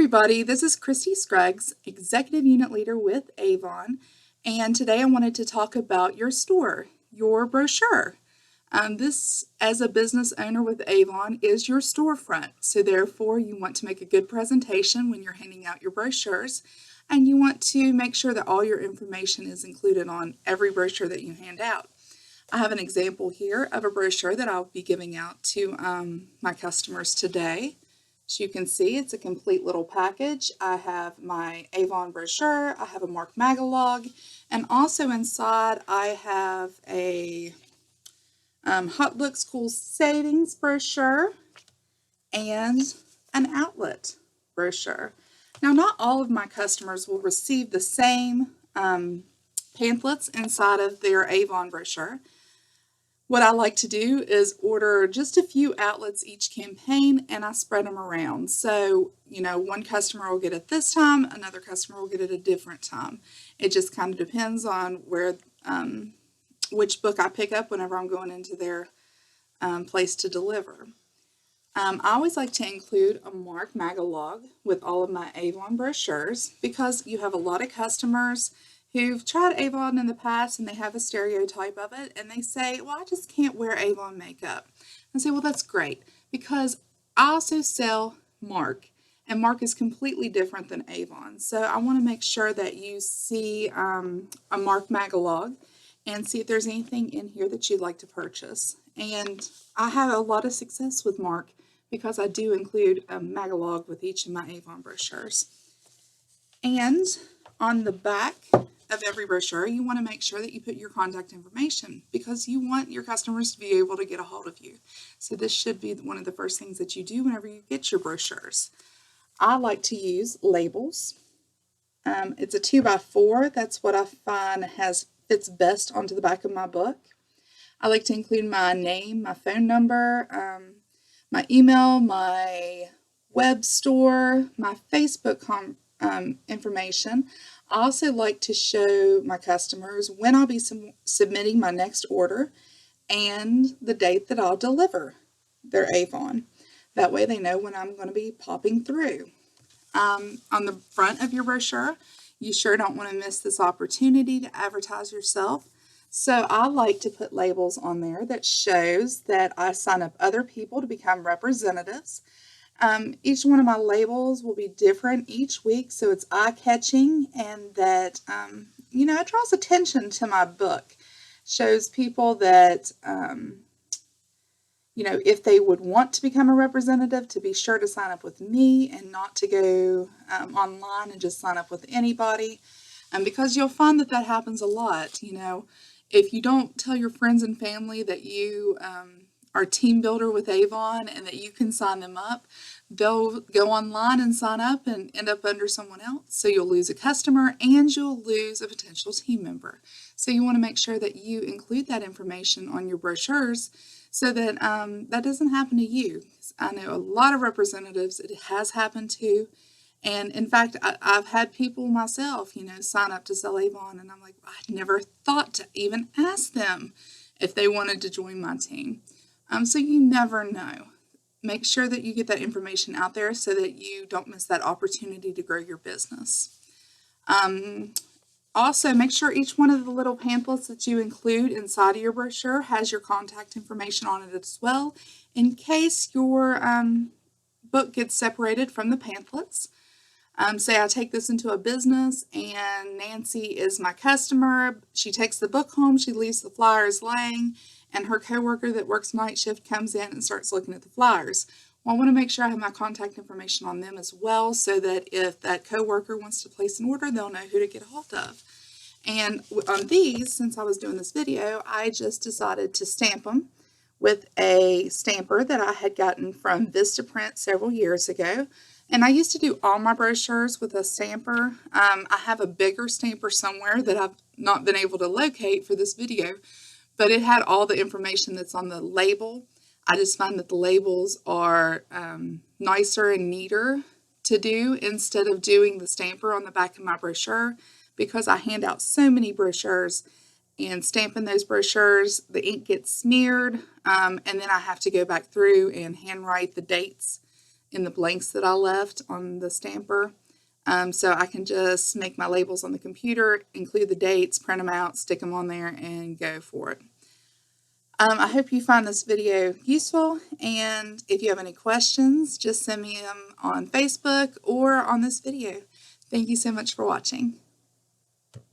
everybody, this is Kristy Scruggs, Executive Unit Leader with AVON, and today I wanted to talk about your store, your brochure. This, as a business owner with AVON, is your storefront, so therefore you want to make a good presentation when you're handing out your brochures, and you want to make sure that all your information is included on every brochure that you hand out. I have an example here of a brochure that I'll be giving out to my customers today. As you can see, it's a complete little package. I have my AVON brochure, I have a Mark Magalog, and also inside I have a Hot Looks Cool Savings brochure and an outlet brochure. Now, not all of my customers will receive the same pamphlets inside of their AVON brochure. What I like to do is order just a few outlets each campaign, and I spread them around. So, one customer will get it this time, another customer will get it a different time. It just kind of depends on which book I pick up whenever I'm going into their place to deliver. I always like to include a Mark Magalog with all of my AVON brochures because you have a lot of customers who've tried AVON in the past and they have a stereotype of it and they say, well, I just can't wear AVON makeup. I say, well, that's great because I also sell Mark, and Mark is completely different than AVON. So I want to make sure that you see a Mark Magalog and see if there's anything in here that you'd like to purchase. And I have a lot of success with Mark because I do include a Magalog with each of my AVON brochures. And on the back of every brochure, you want to make sure that you put your contact information because you want your customers to be able to get a hold of you. So this should be one of the first things that you do whenever you get your brochures. I like to use labels. It's a 2x4. That's what I find fits best onto the back of my book. I like to include my name, my phone number, my email, my web store, my Facebook information. I also like to show my customers when I'll be submitting my next order and the date that I'll deliver their AVON. That way they know when I'm going to be popping through. On the front of your brochure, you sure don't want to miss this opportunity to advertise yourself. So I like to put labels on there that shows that I sign up other people to become representatives. Each one of my labels will be different each week, so it's eye-catching and that, it draws attention to my book. Shows people that, if they would want to become a representative, to be sure to sign up with me and not to go online and just sign up with anybody. Because you'll find that happens a lot. If you don't tell your friends and family that you are a team builder with AVON and that you can sign them up, they'll go online and sign up and end up under someone else. So you'll lose a customer and you'll lose a potential team member. So you want to make sure that you include that information on your brochures so that that doesn't happen to you. I know a lot of representatives it has happened to. And in fact, I've had people myself, sign up to sell AVON, and I'm like, I never thought to even ask them if they wanted to join my team. So you never know. Make sure that you get that information out there so that you don't miss that opportunity to grow your business. Also, make sure each one of the little pamphlets that you include inside of your brochure has your contact information on it as well, in case your book gets separated from the pamphlets. Say I take this into a business and Nancy is my customer. She takes the book home, she leaves the flyers laying, and her coworker that works night shift comes in and starts looking at the flyers. Well, I want to make sure I have my contact information on them as well so that if that coworker wants to place an order, they'll know who to get a hold of. And on these, since I was doing this video, I just decided to stamp them with a stamper that I had gotten from Vistaprint several years ago. And I used to do all my brochures with a stamper. I have a bigger stamper somewhere that I've not been able to locate for this video, but it had all the information that's on the label. I just find that the labels are nicer and neater to do instead of doing the stamper on the back of my brochure because I hand out so many brochures and stamping those brochures, the ink gets smeared, and then I have to go back through and handwrite the dates in the blanks that I left on the stamper. So I can just make my labels on the computer, include the dates, print them out, stick them on there, and go for it. I hope you find this video useful, and if you have any questions, just send me them on Facebook or on this video. Thank you so much for watching.